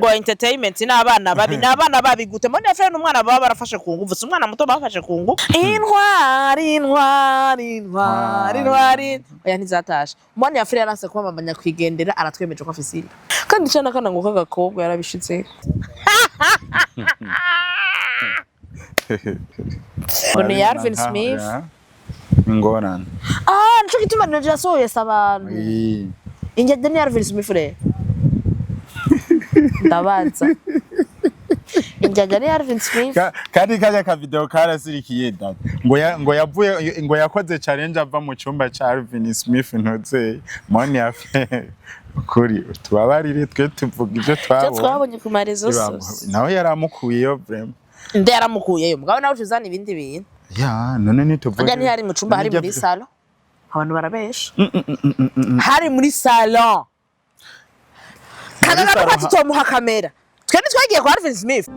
ngo entertainment n'abana babi gute mbone afere n'umwana baba barafashe ku nguvu umwana muto bafashe ku nguvu intwari oya ntizatashe mbone afere yaranse kuba mama nyakwigendera aratwemeje ko afise inda kandi cyane kana ngo kagakobwa yarabishitse Oni Arvin Smith ngorana nico gituma nje yasohoye abantu inje Dani Arvin Smith re ndabaza inje Dani Arvin Smith kandi kaje ka video karasirikiye data ngo yavuye ngo yakoze challenge ava mu cyumba cha Arvin Smith ntoze moni yafe kuri tubabarire twe tuvuga ibyo twabonye ku marezo nawe yaramukuyeyo vraiment nde yaramukuyeyo mugabo nawe tuzana ibindi bintu ya none nituvuga njye hari mu cyumba hari muri salon abantu barabesha hari muri salon kana ko tumuha kamera twende twagiye kwa Arvin Smith.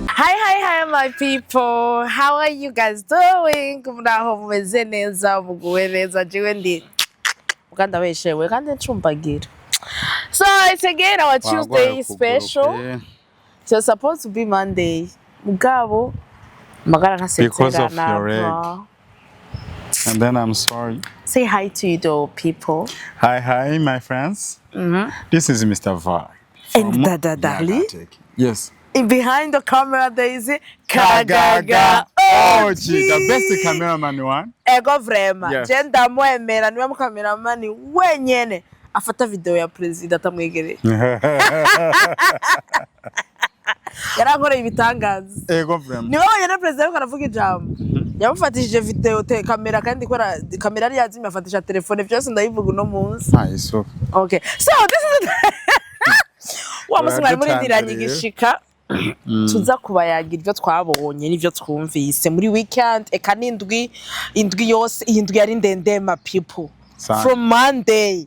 Hi my people, how are you guys doing? Kumuraho mumeze neza muguwe neza jiwe ndi uganda weshewe kandi ncumbagira. So it's again our Tuesday special. So supposed to be Monday. Mugabo magara ntasetera na. And then I'm sorry. Say hi to you though, people. Hi my friends. This is Mr. Vi. And Dali. Yes. In behind the camera there is Kagaga. Oh, gee, the best cameraman one. Ego vrema. Jenda mwemera niwe cameraman wenyene afata video ya president amwegereye. Yarakora ibitangaza. Ego vrema. Niwe wenyene president karavuga ijambo. Yamufatishije video te kamera kandi kora kamera ari yazimya afatisha telefone byose ndayivuga no munsi. So. Okay. So this is wa musumari muri ndiranye gishika. Tuza kubayagira ibyo twabonye n'ibyo twumvise muri weekend eka indwi yose indwi yari ndende ma people from Monday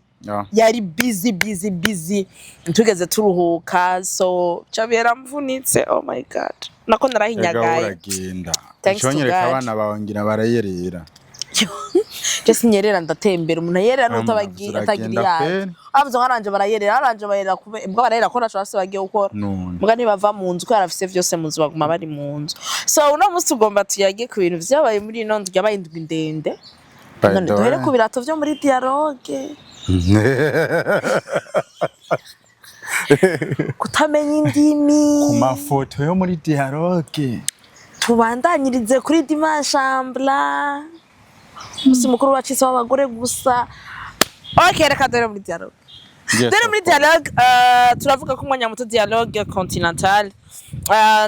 yari busy tugeze turuhuka so chabera mvunitse oh my god nako narahinyagaye cyonyereka abana bawangira barayerera just nyerera ndatembera umuntu yerera n'utabagira atagira avuze nkaranje barayerera kube mbwa barayera ko nashobora bagiye gukora mbwa ntibava mu nzu ko yarafise byose mu nzu baguma bari mu nzu so uno musi ugomba tuyage ku bintu vyabaye muri ino ndwi yabaye indwi ndende none duhere ku birato vyo muri dialogue kutamenya indimi ku mafoto yo muri dialogue tubandanyirize kuri dimashambla musi mukuru wacise w'abagore gusa okay reka dore muri dialogue dore muri dialogue turavuga ko umwanya muto dialogue continental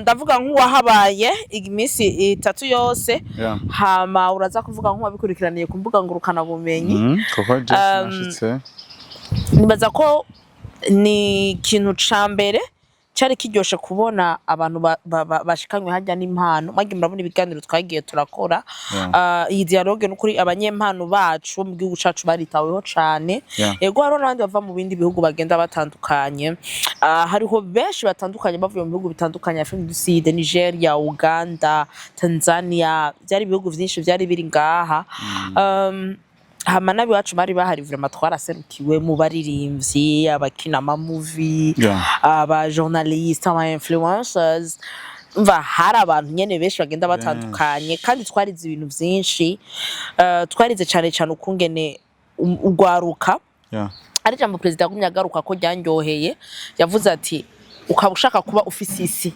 ndavuga nk'uwahabaye iminsi 3 yose hama uraza kuvuga nk'uwabikurikiraniye ku mbuga ngurukana bumenyi koko just nashitse nibaza ko ni ikintu ca mbere cyari kiryoshe kubona abantu bashikanywe hajya n'impano magi murabona ibiganiro twagiye turakora iyi dialogue n'ukuri abanyempano bacu mu gihugu cacu baritaweho cyane yego haro n'abandi bava mu bindi bihugu bagenda batandukanye hariho benshi batandukanye bavuye mu bihugu bitandukanye Afrique du Sud, Nigeria, Uganda, Tanzania byari ibihugu byinshi byari biri ngaha hama nabi wacu bari bahari vraiment twaraserukiwe mu baririmbyi abakina ama movie aba journalistes aba influencers mva hari abantu nyene benshi bagenda batandukanye kandi twarize ibintu byinshi twarize cyane ukungene ugwaruka ari jambo president kumyagaruka ko ryanyoheye yavuze ati ukaba ushaka kuba ufise isi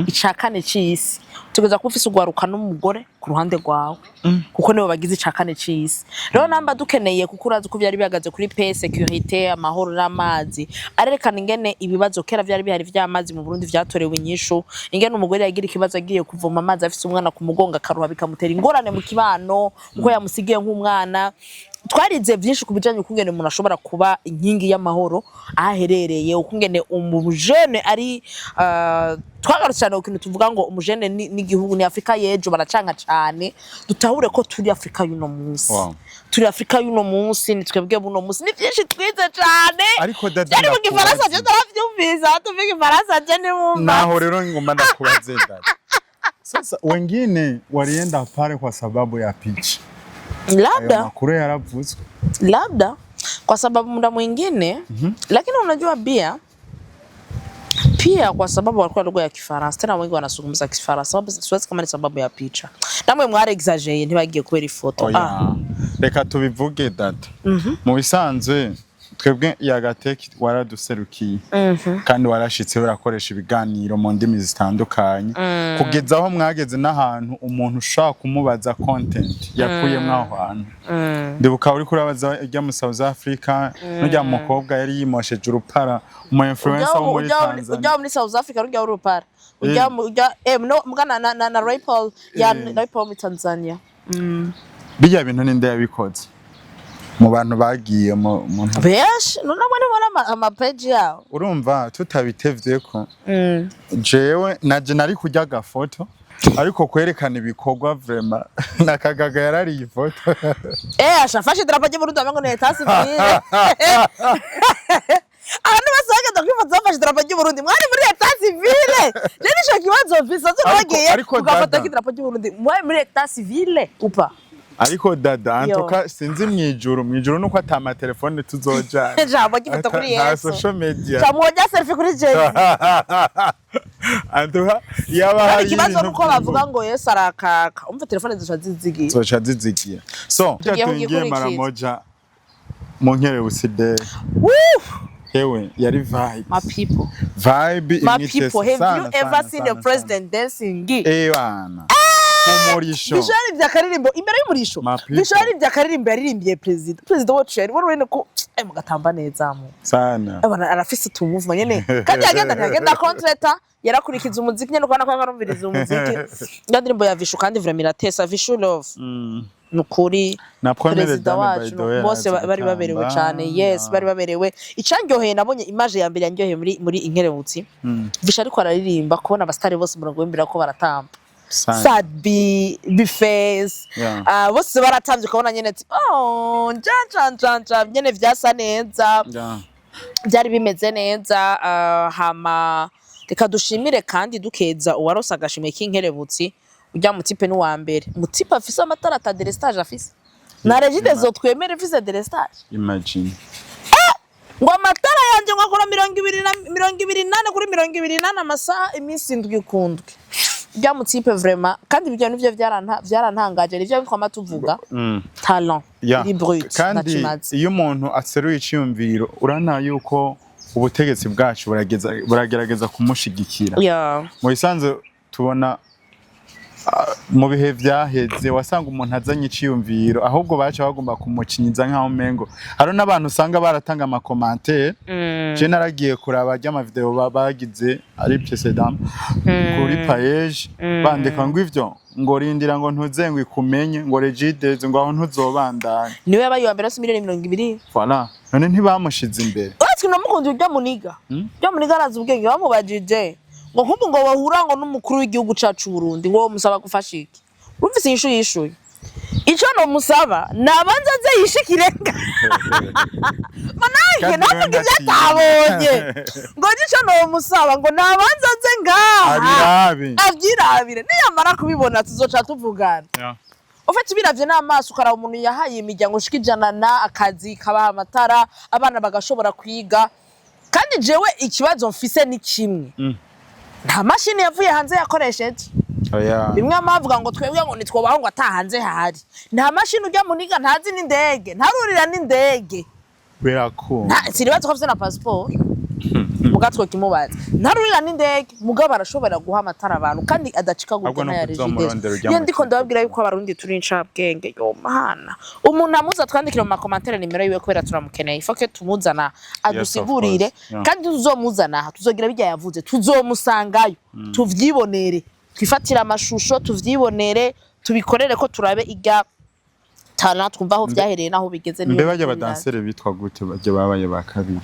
icakane cisi tugeza ko ufise ugwaruka n'umugore ku ruhande rwawe kuko nibo bagize icakane cisi rero namba dukeneye kuko urazi ko byari bihagaze kuri paix sécurité amahoro n'amazi arerekana ingene ibibazo kera byari bihari vy'amazi mu Burundi vyatorewe inyishu ingene umugore yagira ikibazo agiye kuvoma amazi afise umwana ku mugonga karuha bikamutera ingorane mu kibano uko yamusigiye nk'umwana twarize byinshi kubijanye ukungene umuntu ashobora kuba inkingi y'amahoro aherereye ukungene umujene ari twagarutse cyane ukintu tuvuga ngo umujene n'igihugu ni Afrika yejo baracanga cyane dutahure ko turi Afrika y'uno munsi turi Afrika y'uno munsi ni twebwe buno munsi ni byinshi twize cyane ariko dadi mu gifaransa je ndaravyumvisa tuvuga ifaransa je ni mumba naho rero ngomba ndakubaze dadi sasa wengine walienda pale kwa sababu ya pitch labda makuru yaravuzwe labda kwa sababu muda mwingine lakini unajua bia pia kwa sababu walikuwa lugha ya Kifaransa, tena wengi wanazungumza Kifaransa, sababu siwezi kama ni sababu ya picha. Namwe mware exaggerate ntibagiye kwera ifoto. Reka tubivuge data. Mu bisanzwe twebwe yagateki waraduserukiye kandi warashitse urakoresha ibiganiro mu ndimi zitandukanye kugeza aho mwageze n'ahantu umuntu ushaka kumubaza content yakuye mwaho hantu. Ndibuka uri kurabaza ijya mu South Africa n'ujya mu mukobwa yari yimosheje urupara umu influencer wo muri Tanzania. Ujya muri South Africa rujya urupara. Ujya mugana na Raypaul ya Raypaul mu Tanzania. Bijya bintu ninde yabikoze mu bantu bagiye mu besh none ama page yawo urumva tutabitevye ko jewe naje nari kujya gafoto ariko kwerekana ibikorwa vraiment nakagaga yarari ifoto ashafashe drapo je burundi amengo ne tasi vile abantu basaga ndakwifuza bafashe drapo je Burundi mwari muri etat civile nene sho kibazo visa zo bagiye kugafata kidrapo je Burundi mwari muri etat civile upa ariko dada antoka sinzi mwijuru nuko atama telefone tuzojana jambo gifata kuri Yesu social media chamwoja selfie kuri Jezi antoka yaba hari kibazo nuko bavuga ngo Yesu arakaka umva telefone zoca zizigiye so tugiye mara moja mu nkere uside hewe yari vibe vibe have you ever seen a president dancing bana umurisho bishari bya karirimbo imbere y'umurisho bishari bya karirimbo yaririmbiye president wacu yari warone ko mugatamba neza mu sana abana arafise tu movement nyene kandi agenda contractor yarakurikiza umuziki nyene ukana ko arumviriza umuziki ndirimbo ya Vishu kandi vraiment iratesa Vishu love nukuri na première dame bose bari baberewe cyane yes bari baberewe icandyoheye nabonye image ya mbere yandyoheye muri inkerebutsi Vishu ariko araririmba kubona abastari bose murongo w'imbira ko baratamba sad be face bose baratambye ukabona nyene ati nja nyene vyasa neza byari bimeze neza hama reka dushimire kandi dukeza uwarosa agashimwe k'inkerebutsi ujya mutipe n'uwa mbere mutipe afise amatara ta delestage afise na regide zo twemere afise delestage imagine ngo amatara yanje ngo akora 28 kuri 28 amasaha iminsi ndwi kundwi bya mutipe vraiment kandi ibyo nivyo byarantangaje nivyo bitwa tuvuga talent libre kandi iyo umuntu aseruye iciyumviro urana yuko ubutegetsi bwacu buragerageza kumushigikira mu bisanzwe tubona mu bihe vyaheze wasanga umuntu azanye iciyumviro ahubwo bacha bagomba kumucinyiza nkaho mengo haro nabantu usanga baratanga ama commentaire je naragiye kuraba ama video bagize ari précédent kuri page bandika ngo ivyo ngo rindira ngo ntuzengwe kumenye ngo regide ngo aho ntuzobandanya niwe yabaye wa mbere 2020 voilà none ntibamushize imbere ati namukunze ujya muniga arazi ubwenge bamubajije ngo nkubu ngo bahura ngo n'umukuru w'igihugu cacu Burundi ngo musaba gufasha iki urumvise yishuye ico no musaba nabanza ze yishikirenga manake navuga ibyatabonye ngo ico no musaba ngo nabanza ze ngaha avyirabire niyamara kubibona tuzoca tuvugana ufite biravye n'amaso ukaraba umuntu yahaye imiryango shikijana na akazi kabaha amatara abana bagashobora kwiga kandi jewe ikibazo mfise ni kimwe nta mashini yavuye hanze yakoresheje bimwe amavuga ngo twebwe ngo nitwobaho ngo atahanze hari nta mashini ujya muniga ntazi n'indege ntarurira n'indege birakunda siribazo ko afite na passport mugatwe kimubaza ntarurira n'indege mugabo arashobora guha amatara abantu kandi adacika gukona ya regide iyo ndiko ndababwira yuko abarundi turi incabwenge yo mahana umuntu amuza twandikira mu commentaire nimero yiwe kubera turamukeneye ifoke tumuzana adusigurire kandi tuzomuzana tuzogira bijya yavuze tuzomusangayo tuvyibonere twifatira amashusho tuvyibonere tubikorere ko turabe ijya tana twumvaho vyahereye naho bigeze niyo mbe badansere bitwa gute baje babaye bakabiri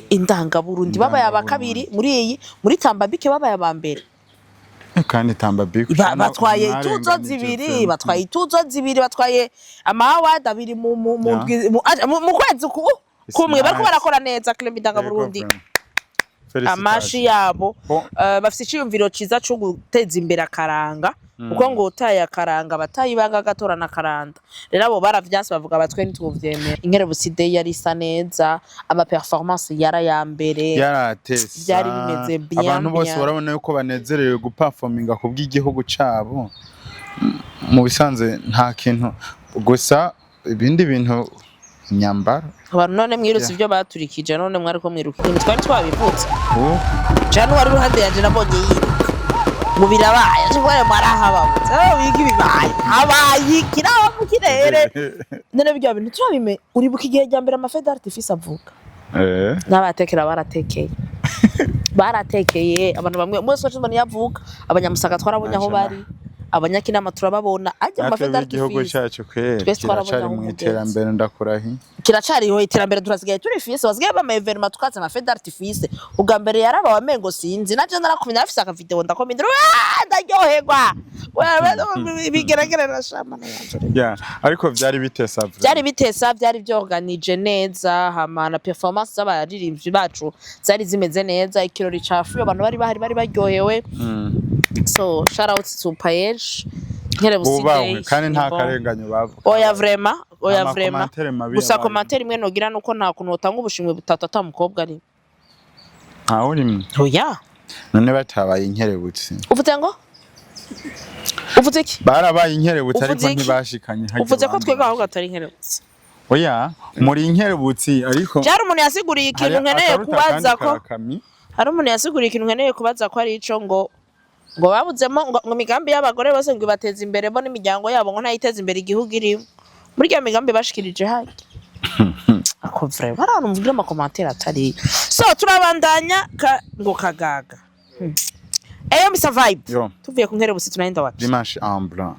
indanga Burundi babaye abakabiri muri Tambabike babaye abambere kandi Tambabike batwaye ituzo zibiri batwaye amaward abiri mu kwezi kumwe bariko barakora neza Clem indanga Burundi amashi yabo bafite iciyumviro ciza cyo guteza imbere akaranga kuko ngo utaye akaranga batayibanga gatorana karanda rero abo baravyanse bavuga batwe ntitwovyemera inkerebutsi day yari isa neza ama performance yara ya mbere yaratesa byari bimeze bien abantu bose barabona yuko banezerewe guperforminga ku bw'igihugu cabo mu bisanze nta kintu gusa ibindi bintu nyambara abantu none mwirutse ibyo baturikije none mwari ko mwirukira twari twabivutse jana wari ruhande yaje nabonye mu birabaye cyangwa marahababutse wigi bibaye abayi kiraho mu kirere none byo bintu turabime uri buka igihe jya mbere amafede artifice avuka n'abatekera baratekeye abantu bamwe mwese cyo mbona yavuka abanyamusaka twarabonye aho bari abanyakinama turababona ajya amafede artifice igihugu cyacu kwera kiracari mu iterambere ndakurahi kiracariho iterambere turasigaye turi fise wasigaye bama evenement tukaza amafede artifice ubwa mbere yaraba wamengo sinzi naje narakumenya afise aka video ndakomindira ndaryoherwa bigeragere rashama ya ariko byari bitesa byari byorganije neza hamana performance z'abaririmbyi bacu zari zimeze neza ikirori cafu abantu bari baryohewe so shout out to Paige Ubawe kandi nta karenganyo bavuga oya vraiment gusa commentaire imwe nogira nuko nta kuntu utanga ubushimwe butatu atamukobwa ari nta urimo oya none batabaye inkerebutsi uvuze iki barabaye inkerebutsi ariko ntibashikanye uvuze ko twega aho gatari inkerebutsi oya muri inkerebutsi ariko cyari umuntu yasiguriye ikintu nkeneye kubaza ko hari umuntu yasiguriye ikintu nkeneye kubaza ko ari ico ngo babuzemo ngo migambi y'abagore bose ngo bateze imbere bo n'imiryango yabo ngo ntayiteze imbere igihugu iri muri ya migambi bashikirije hayi ako vrai barano mvugira ama commentaire atari so turabandanya ngo kagaga eyo misa vibe tuvuye ku nkerebutsi tunaenda wapi dimanche en blanc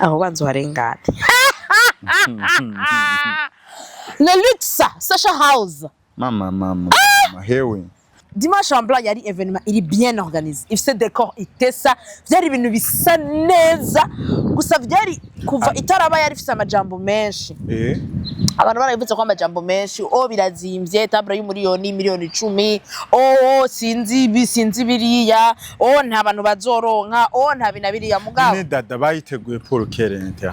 aho banzo harengana le luxe Sasha House mama hewe Dimanche en blanc yari événement iri bien organisé ifise décor itesa byari ibintu bisa neza gusa byari kuva itaraba yari ifise amajambo menshi abantu barabivuze ko amajambo menshi birazimvye tabra y'umuriyoni miliyoni 10 sinzi biriya nta bantu bazoronka nta binabiriya mugabo ne dada bayiteguye pour kerente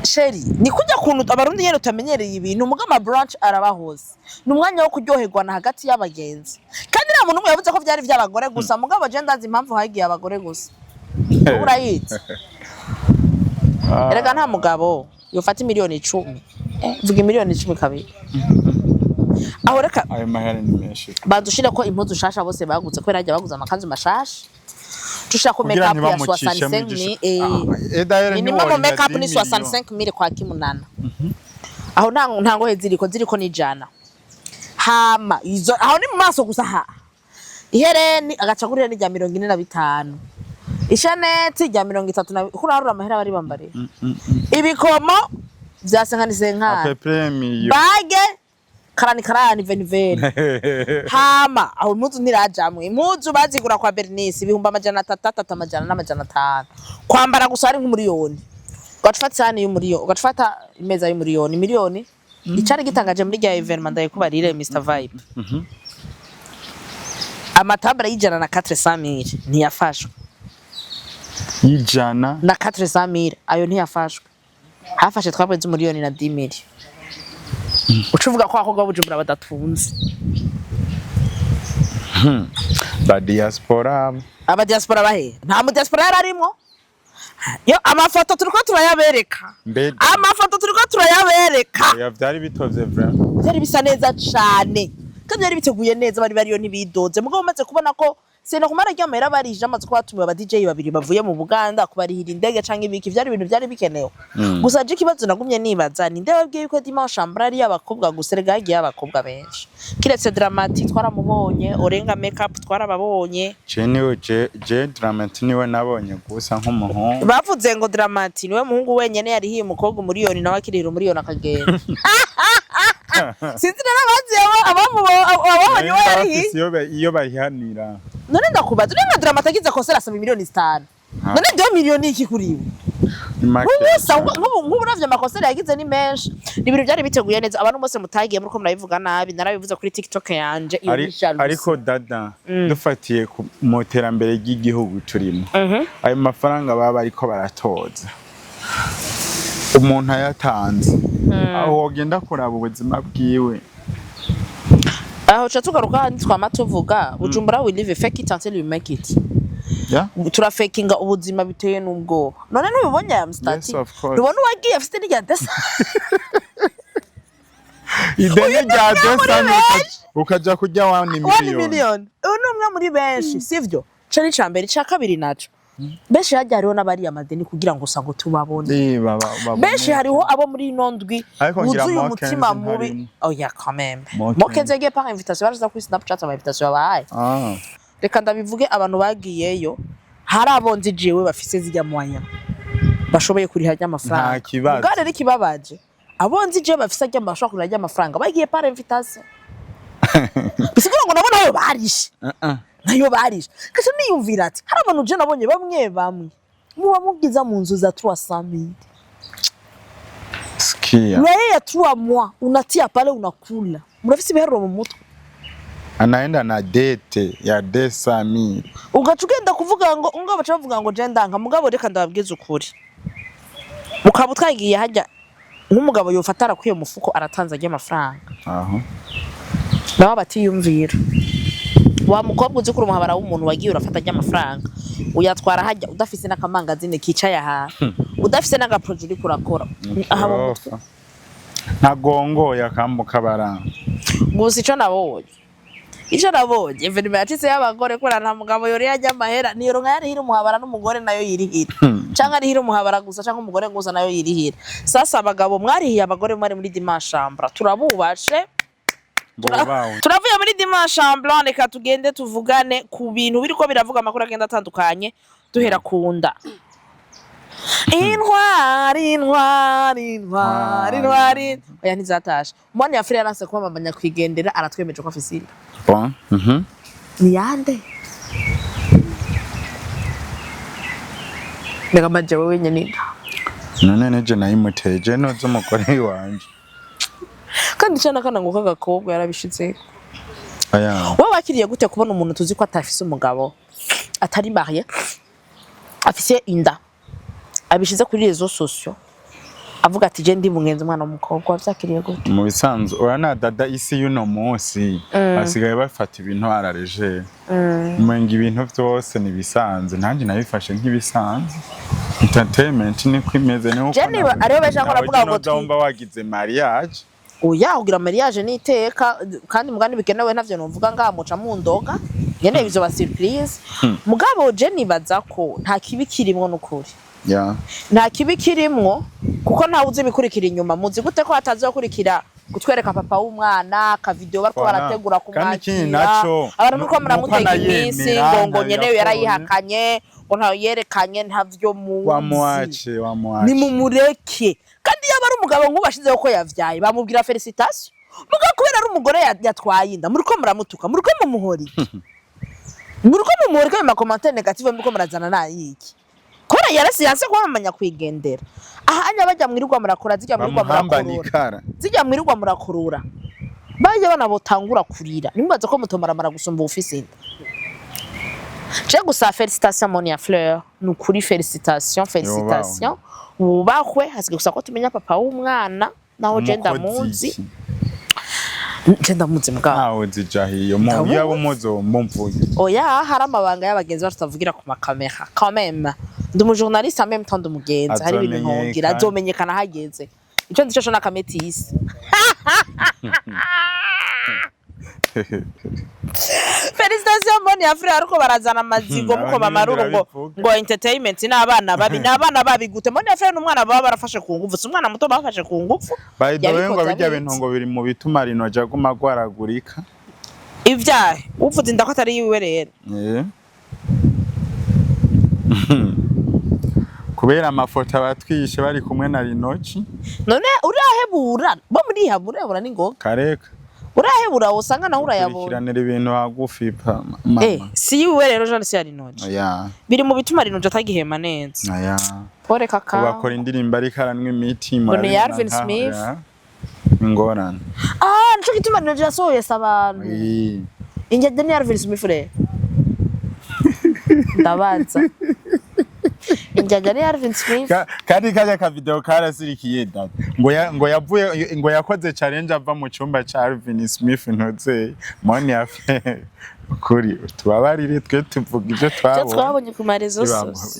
Sheri ni kujya kuntu abarundi yero tamenyereye ibintu mugama branch arabahoze numwanya wo kuryoherwa na hagati y'abagenzi kandi nta muntu yavuze ko byari by'abagore gusa mugabo je ndazi impamvu hagiye abagore gusa urayitse erega nta mugabo yofata miliyoni 10 vuga miliyoni 10 kabiri aho reka ayo mahera ni menshi badushira ko impuzu shasha bose baguze ko yarajya baguze amakanzu mashasha tushaka make up ya 65,000 minimum make up ni 65,000 kwa kimunana aho ntango ziriko ni jana hama izo aho ni mu maso gusa ihereni agacagurira ni rya 45 ishaneti rya 30 kurarura amahera bari bambariye ibikomo byasanganise nka bage karani veniveni hama aho impuzu ntirajamwe impuzu bazigura kwa Bernice ibihumbi 300 kwambara gusa ari nk'umuriyoni ugafata cyane y'umuriyo ugafata imeza y'umuriyoni miliyoni icari gitangaje muri rya evenement ndaye kubarire Mr Vibe amatabra y'ijana na 400,000 ntiyafashwe y'ijana na 400,000 ayo ntiyafashwe hafashe twabweze umuriyoni na 10,000 ucuvuga ko ako gabujumbura badatunze ba diaspora bahe nta mu diaspora yararimo yo amafoto turiko turayabereka ya byari bitovye vraiment byari bisa neza cyane kandi byari biteguye neza bariyo ntibidoze mugabo umaze kubona ko sena kumara ryamera barije amaze kwatumiwe aba DJ babiri bavuye mu Buganda kubarihira indege canke ibiki byari ibintu byari bikenewe gusa je kibazo nagumye nibaza ni ndababwiye yuko dimanche ambrari y'abakobwa guserega yagiye abakobwa benshi kiretse Dramati twaramubonye orenga make up twarababonye je Dramati niwe nabonye gusa nk'umuhungu bavuze ngo Dramati niwe muhungu wenyene yari hiye umukobwa umuriyoni nawe akirira umuriyoni akagenda sinzi narabazi ababonye yari iyo bahihanira none ndakubaza uri nka Dramati agize konsera 7,500,000 none 2 miliyoni iki kuriwe nk'ubu uravye amakosa yagize ni menshi ni ibintu byari biteguye neza abantu bose mutagiye muri ko murabivuga nabi narabivuze kuri TikTok yanje ariko dada dufatiye mu terambere ry'igihugu turimo ayo mafaranga baba ariko baratoza umuntu ayatanze aho wogenda kuraba ubuzima bwiwe aho tugaruka handi twama tuvuga Bujumbura we live fake it until you make it. Turafakinga ubuzima biteye n'ubwoba none ntubibonye ya mstati nubona wagiye afite n'ijya desa ideni rya desa ukaja kujya 1 million uno umwe muri benshi sivyo cari cambere ca kabiri naco benshi hajya hariho n'abari amadeni kugira ngo usango tubabone benshi hariho abo muri nondwi uzuye umutima mubi oya quand même mokenze yagiye par invitation baraza kuri Snapchat ama invitation bahaye reka ndabivuge abantu bagiyeyo hari abonzi jewe bafise zijya mwanya bashoboye kuriha ry'amafaranga ubware rikibabaje abonzi jewe bafise ajya amashaka kuriha ry'amafaranga bagiye par invitation bisigura ngo nabona ayo barishe nayo barishe kasho niyumvira ati hari abantu je nabonye bamwe muba mugiza mu nzu za 300,000 skia wewe ya 3 mois unatia pale unakula murafisi biharuro mu mutwe anaenda na date ya 200,000 ugacugenda kuvuga ngo bacha bavuga ngo je ndanka mugabo reka ndababwiza ukuri mukaba twagiye hajya nk'umugabo yofatara kwiyo mufuko aratanza agiye amafaranga naho batiyumvira wa mukobwa uzi kuri umuhabara w'umuntu wagiye urafata agiye amafaranga uyatwara hajya udafise n'akamangazine kicaye aha udafise n'agaproject uri kurakora aha mu mutwe ntagongo yakambuka baranga gusa ico nabonye evenima yacitse y'abagore kora nta mugabo yori yajya amahera niyo nka yari hira umuhabara n'umugore nayo yirihira canka ari hira umuhabara gusa canka umugore gusa nayo yirihira sasa abagabo mwarihiye abagore mwari muri dimanche chambre turabubashe turavuye muri dimanche chambre reka tugende tuvugane ku bintu biriko biravuga amakuru agenda atandukanye duhera kunda intwari oya ntizatashe umwana ya frère aranse kuba mabanya kwigendera aratwemeje ko afise ni yande Nega maje wewe nyene none neje nayimuteje no z'umugore wanje kandi cyana kana ngo kagakobwa yarabishitse aya wowe wakiriye gute kubona umuntu tuzi ko atafise umugabo atari marié afise inda abishize kuri rezo sociaux avuga ati je ndi mungenzi umwana w'umukobwa wavyakiriye gute mu bisanzwe urana dada isi yuno munsi asigaye bafata ibintu arareje umenga ibintu byose ni bisanzwe nanje nabifashe nk'ibisanzwe entertainment ni kwimeze ni uko Jenny ariyo beje ngo aravuga ngo twumva wagize mariage oya ugira mariage ni iteka kandi mugani bikenewe ntavyo novuga ngamuca mu ndoga nyene bizo ba surprise mugabo Jenny baza ko nta kibi kirimwo n'ukuri nta kibi kirimwo kuko nta uzi bikurikira inyuma muzi gute ko hatazokurikira gutwereka papa w'umwana ka video bariko barategura kumwakira abantu nuko muramutega imisi ngo nyene yarayihakanye ngo nta yerekanye ntavyo muzi ni mumureke kandi yaba ari umugabo nk'ubashizeho ko yavyaye bamubwira felicitation muga kubera ari umugore yatwaye inda muriko muramutuka muriko mumuhori kama commentaire negative muriko murazana nayiki kora yarasiyanse ko bamanya kwigendera ahanya bajya mwirirwa murakora zijya mwirirwa murakurura baje bana botangura kurira nimbaze ko mutomara mara gusumba ufise inda je gusa felicitation mon ya fleur nukuri felicitation ubahwe hasige gusa ko tumenya papa w'umwana naho je ndamuzi mugabo aho zijahiyo mu yabo muzo mumvuye oya hari amabanga y'abagenzi batavugira ku makamera quand même ndi mu journaliste en même temps ndumugenza hari ibintu ngira azomenyekana hageze ico ndico cyo nakametisi Felicitation mboni ya frère ariko barazana amazigo muko bamaruru ngo entertainment n'abana babi gute mboni ya frère n'umwana baba barafashe ku ngufu umwana muto bafashe ku ngufu by the way ngo bijya bintu ngo biri mu bituma rino jaga magwaragurika ivyahe uvuze ndako atari yiwe rero kubera amafoto abatwishe bari kumwe na Rinoci none urahebura bo muri habura ni ngoga kareka urahebura usanga nawe urayabona kurikiranira ibintu hagufi pa mama si yiwe rero Jean Siari Noje biri mu bituma Rinoje atagihema neza pore kaka bakora indirimbo ariko aranwa imiti muri Alvin Smith ingorane nico gituma Rinoje yasohoye abantu injye ni Alvin Smith re ndabaza injye ni Alvin Smith kandi kajya ka video karasirikiye data ngo yavuye ngo yakoze challenge ava mu cyumba cha Alvin Smith ntoze moni afise kuri tubabarire twe tuvuga ibyo twabonye ku marezo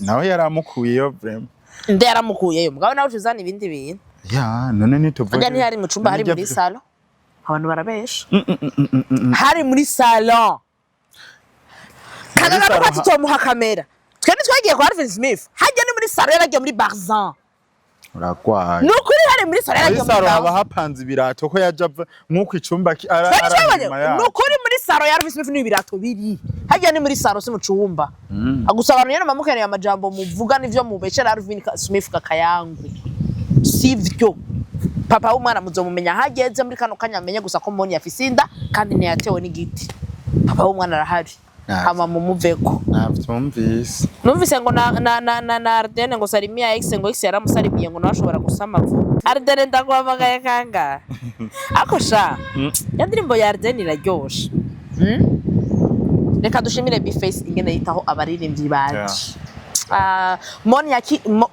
nawe yaramukuyeyo vraiment nde yaramukuyeyo mugabo nawe uzana ibindi bintu none nituvuga ajya ntihari mu cyumba hari muri salon abantu barabesha hari muri salon kandi natwe tumuha kamera twende twagiye kwa Alvin Smith hajya ni muri salon yaragiye muri Barzan urakwaye nukuri hari muri salon yaragiye muri Barzan haba hapanze ibirato ko yaje nkuko icumba nukuri muri salon ya Alvin Smith n'ibirato biri hajya ni muri salon si mu cyumba agusobanura yena mamukeneye amajambo muvuga n'ivyo mubeshera Alvin Smith kakayangu sivyo papa w'umwana muzomumenya hageze muri kano kanyamenye gusa ko moni afise inda kandi ntiyatewe n'igiti papa w'umwana arahari hama mumuveko numvise ngo na Ardene ngo Salimia X ngo X yaramusalimiye ngo nashobora gusama vuba Ardene ndagwamagaye kanga akosha yandirimbo ya Ardene iraryoshe reka dushimire Bface ingene yitaho abaririmbyi baje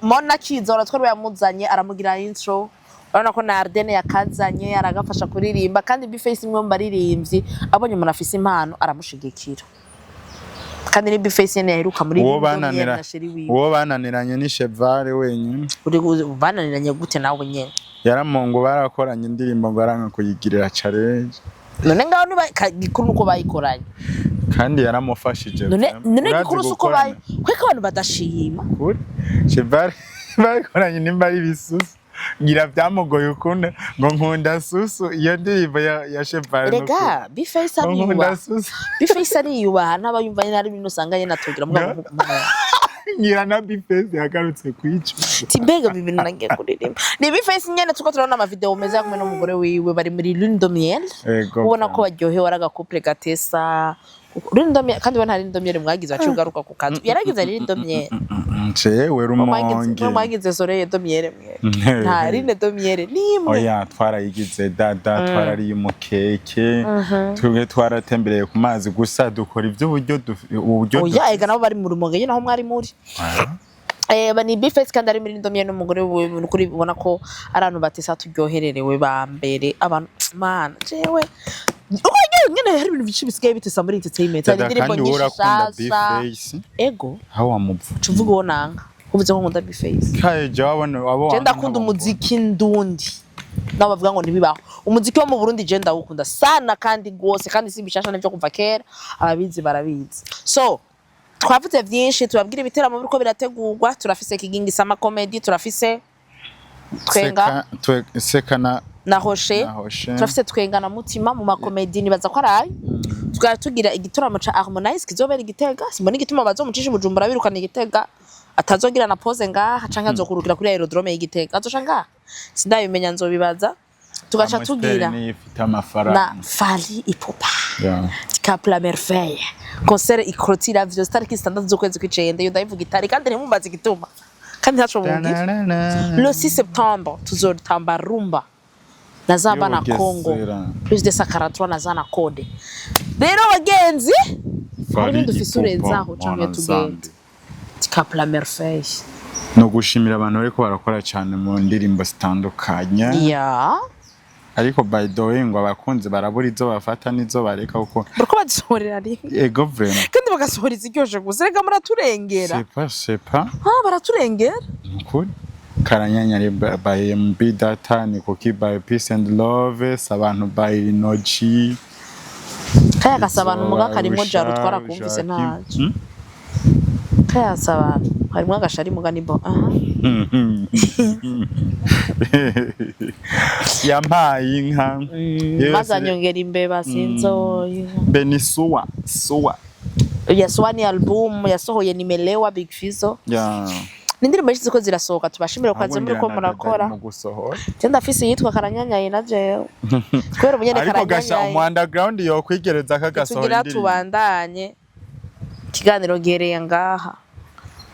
Mona Kizora twerwe yamuzanye aramugira intro urabona ko na Ardene yakazanye aragafasha kuririmba kandi Bface imwe mu baririmbyi abonye umuntu afise impano aramushigikira kandi ni Bface yene yaheruka muri uwo bananiranye ni Chevale wenyine uri bananiranye gute nawe nyene yaramongo barakoranye indirimbo ngo aranga kuyigirira challenge none ngaho gikuru nuko bayikoranye kandi yaramufashije none gikuru suko kweka abantu badashima Chevale bayikoranye nimba ari bisusu ngira byamugoye ukunda ngo nkunda susu iyo ndirimbo ya Chevale rega Bface ari yubaha n'abayumva ari ibintu usanga yena tugira mugabo ngira na Bface yagarutse kwica timbega bibintu nagiye kuririmba ni Bface nyene tuko turabona ama video meza kumwe n'umugore wiwe bari muri lune de miel ubona ko baryohewe araga couple gatesa lune de miel kandi ntari lune de miel mwagize acugaruka ku kanzu yaragize lune de miel jewe rumonge mwagize soleil de miel mwe nta lune de miel nimwe oya twarayigize dada twarariye umukeke twebwe twaratembereye ku mazi gusa dukora uburyo oya ega nabo bari mu rumonge nyine aho mwari muri bani Bface kandi ari muri ndomye n'umugore we kuri ubona ko arantu batesa turyohererewe ba mbere abantu man jewe nyene hari ibintu bici bisigaye bitesa muri entertainment hari indirimbo nyinshi ego aho wamupfu tuvuga wonanga uvuze ko nkunda Bface kaye jabone abo je ndakunda umuziki ndundi nabavuga ngo ntibibaho umuziki wo mu Burundi je ndawukunda sana kandi gose kandi simbishasha n'ivyo kuva kera ababizi barabizi so twavuze byinshi tubabwira ibiteramo biriko birategurwa turafise Kigingi Sama Comedy turafise Twenga sekana na Hoshe turafise Twenga na Mutima mu makomedi nibaza ko arayi tukaba tugira igituramo ca Harmonize kizobera Igitega simbona igituma bazomucisha Bujumbura birukana Igitega atazogira na pose ngaha canke azokurukira kuri aerodrome y'Igitega azoca ngaha sindabimenya nzobibaza tugaca tugira na Fali Ipupa Cap la Merveille concert ikrotira vyo star ki standard zo kwezi kwicende yo ndayivuga itari kandi ntimumbaza igituma kandi ntaco mugira le 6 septembre tuzotamba rumba na zaba na Congo plus de 43 na zana code rero bagenzi hari dufise urenzaho canke tugende Cap la Merveille no gushimira abantu bariko barakora cyane mu ndirimbo zitandukanye ariko by the way ngo abakunzi barabura izo bafata nizo bareka uko bariko bazisorera ari ego vraiment kandi bagasohoriza iryoshe gusa rega muraturengera c'est pas baraturengera ukuri karanyanya by MB data ni koki by peace and love abantu by Noji kaya gasabana umuga karimo jaro twarakumvise ntaje kaya sabana harimo agashari mugani bo yampaye inka mazanyongera imbeba sinzo Benisuwa yaswani album yasohoye nimelewa Big Fizzo n'indirimbo nyinshi ziko zirasohoka tubashimire ko kaze muri ko murakora mu gusohora cyenda afise yitwa karanyanyaye na jewe kubera umunyene ariko gasha karanyanyaye mu underground yo kwigereza kagasohora tugira indirimbo tubandanye ikiganiro gereye ngaha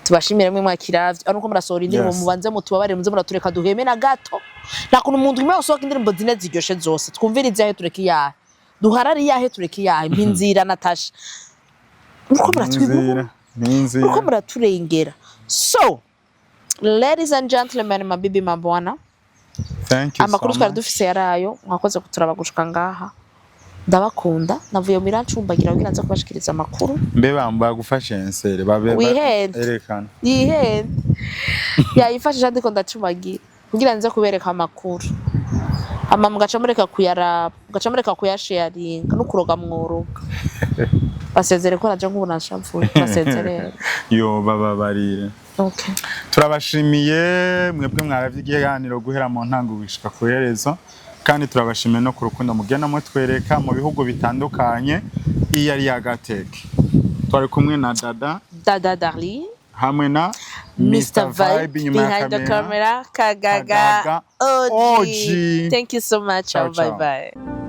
tubashimire mwe mwakiravye aruko murasohora indirimbo mubanze mutubabare muze muratureka duheme na gato nakuntu umuntu umwe usohoka indirimbo zine ziryoshe zose twumvirize ahe tureka iyahe duharari yahe tureka iyahe mpinzira Natasha uko muratwibura uko muraturengera so ladies and gentlemen mabibi mabwana thank you amakuru twari dufise yarayo mwakoze kuturaba gushika ngaha ndabakunda navuye mu mirancumbagira kugira nza kubashikiriza amakuru mbe bamba gufasha ensere babe erekana yihende yayifashisha ndiko ndacumagira kugira nze kubereka amakuru ama mugacamureka kuyaraba mugacamureka kuyasharinga no kuroga mworoga basezere ko naje nkubona nshamvuye basezere yo bababarire okay turabashimiye mwebwe mwaravye igihaniro guhera mu ntango bishika kuherezo kandi turabashimiye no ku rukundo mugena mwe twereka mu bihugu bitandukanye iyi ari yagateke twari kumwe na Dada Darling hamwe na Mr. Vibe behind the camera Kagaga OG. Thank you so much. Bye bye.